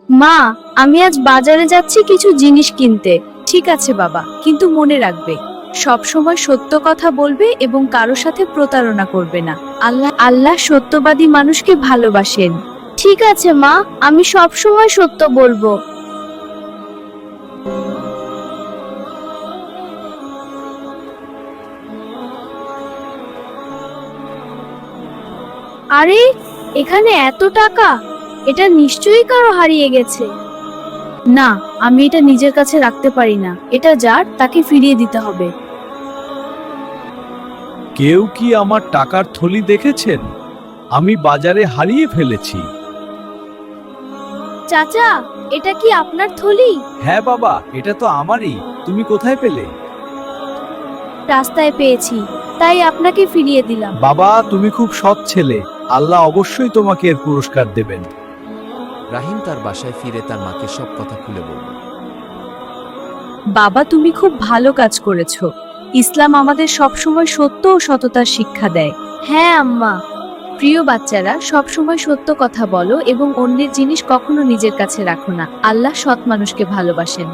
মা, আমি আজ বাজারে যাচ্ছি কিছু জিনিস কিনতে। ঠিক আছে বাবা, কিন্তু মনে রাখবে সব সময় সত্য কথা বলবে এবং কারো সাথে প্রতারণা করবে না। আল্লাহ আল্লাহ সত্যবাদী মানুষকে ভালোবাসেন। ঠিক আছে মা, আমি সব সময় সত্য বলবো। আরে, এখানে এত টাকা! এটা নিশ্চয়ই কারো হারিয়ে গেছে। না, আমি এটা নিজের কাছে রাখতে পারি না। এটা যার, তাকে ফিরিয়ে দিতে হবে। কেউ কি আমার টাকার থলি দেখেছেন? আমি বাজারে হারিয়ে ফেলেছি। চাচা, এটা কি আপনার থলি? হ্যাঁ বাবা, এটা তো আমারই। তুমি কোথায় পেলে? রাস্তায় পেয়েছি, তাই আপনাকে ফিরিয়ে দিলাম। বাবা, তুমি খুব সৎ ছেলে। আল্লাহ অবশ্যই তোমাকে এর পুরস্কার দেবেন। রাহিম তার বাসায় ফিরে তার মাকে সব কথা খুলে বলল। বাবা, তুমি খুব ভালো কাজ করেছো। ইসলাম আমাদের সবসময় সত্য ও সততার শিক্ষা দেয়। হ্যাঁ আম্মা। প্রিয় বাচ্চারা, সবসময় সত্য কথা বলো এবং অন্যের জিনিস কখনো নিজের কাছে রাখো না। আল্লাহ সৎ মানুষকে ভালোবাসেন।